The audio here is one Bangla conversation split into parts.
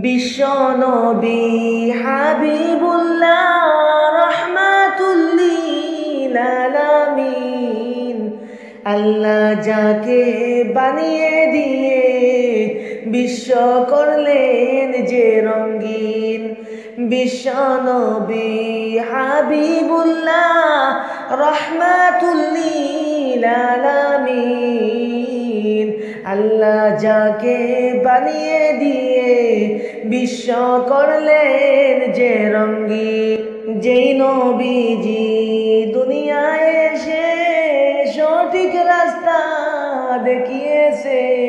বিশ্বনবী হাবিবুল্লাহ রহমাতুল লিল আলামিন, আল্লাহ যাকে বানিয়ে দিয়ে বিশ্ব করলেন যে রঙিন। বিশ্বনবী হাবিবুল্লাহ রহমাতুল লিল আলামিন, আল্লাহ যাকে বানিয়ে দিয়ে বিশ্ব করলেন যে রঙিন। যেই নবীজি দুনিয়ায় এসে সঠিক রাস্তা দেখিয়েছেন,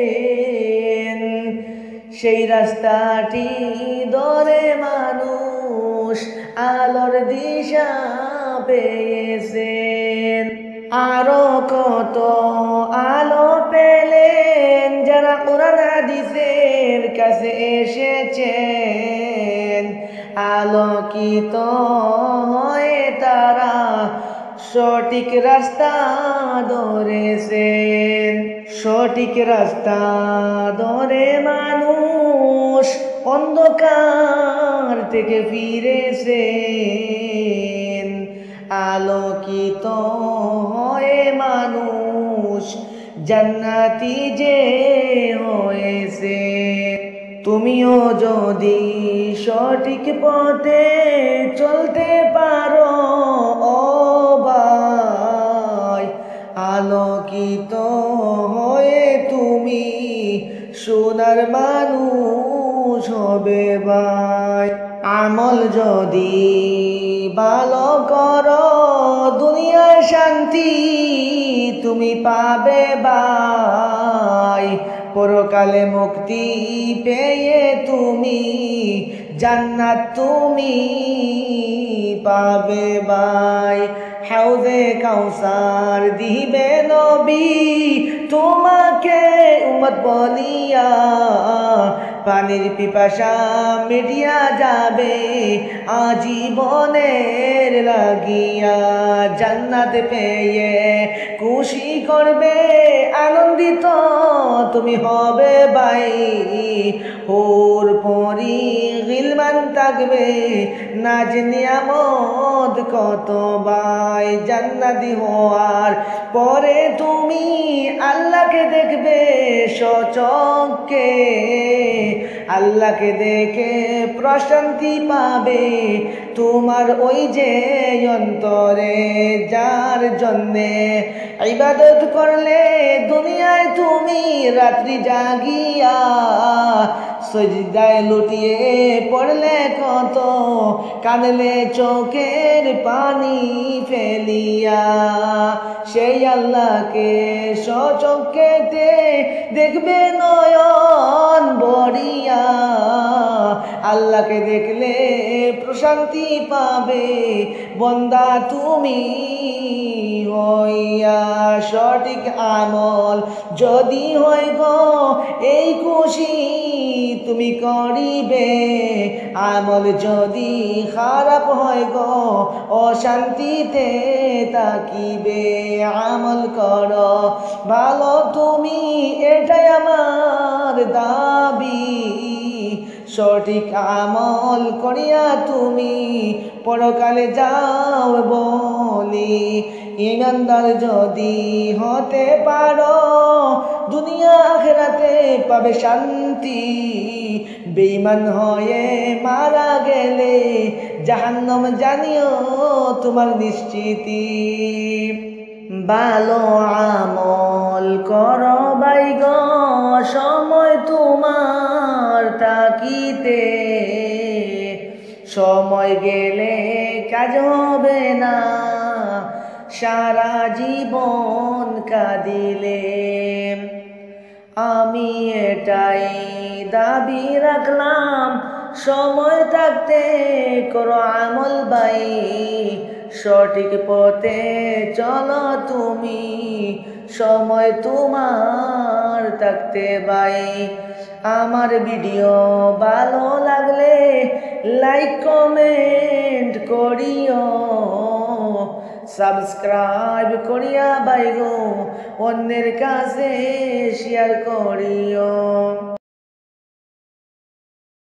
সেই রাস্তাটি ধরে মানুষ আলোর দিশা পেয়েছেন। আরো কত আলো পেলেন যারা কোরআন হাদিসের কাছে এসেছেন, আলোকিত হয়ে তারা সঠিক রাস্তা ধরেছেন। সঠিক রাস্তা ধরে মানুষ অন্ধকার থেকে ফিরেছেন, আলোকিত হয়ে মানুষ জান্নাতি যে হয়েছে। তুমিও যদি সঠিক পথে চলতে পারো ও ভাই, আলোকিত হয়ে তুমি সোনার মানুষ হবে ভাই। আমল যদি ভালো করো দুনিয়ার শান্তি তুমি পাবে ভাই, পরকালে মুক্তি পেয়ে তুমি জান্নাত তুমি পাবে ভাই। হাউজে কাউসার দিবে নবী তোমাকে উম্মত বলিয়া, পানির পিপাসা মিটিয়া যাবে আজীবনের লাগিয়া। জান্নাত পেয়ে খুশি করবে আনন্দিত তুমি হবে ভাই, হুর পরি গিলমান থাকবে নাজ নিয়ামত কত ভাই। জান্নাতি হওয়ার পরে তুমি আল্লাহকে দেখবে সচক্ষে, আল্লাহকে দেখে প্রশান্তি পাবে তোমার ওই যে অন্তরে, যার জন্যে ইবাদত করলে দুনিয়ায় তুমি রাত্রি জাগিয়া সজদায় লুটিয়ে পড়লে কত কাঁদলে চোখের পানি ফেলিয়া। সেই আল্লাহকে সচক্ষেতে দেখবে নয়ন ভরিয়া, আল্লাহকে দেখলে প্রশান্তি পাবে বন্দা তুমি হইয়া। সঠিক আমল যদি হয় গো এই খুশি তুমি করিবে, আমল যদি খারাপ হয় গো অশান্তিতে থাকিবে। আমল করো ভালো তুমি এটাই আমার দাবি, সঠিক আমল করিয়া তুমি পরকালে যাও বলি। ইমানদার যদি হতে পারো দুনিয়া আখিরাতে পাবে শান্তি, বেঈমান হয়ে মারা গেলে জাহান্নাম জানিও তোমার নিশ্চিতি। ভালো আমল করো ভাই গো সময় তোমার তাকিতে, সময় গেলে কাজ হবে না সারা জীবন কাঁদিলে। আমি এটাই দাবি রাখলাম সময় থাকতে করো আমল ভাই, সঠিক পথে চলো তুমি সময় তোমার থাকতে ভাই। আমার ভিডিও ভালো লাগলে লাইক কমেন্ট করিও, সাবস্ক্রাইব করিয়া বাইগো অন্যের কাছে শেয়ার করিও।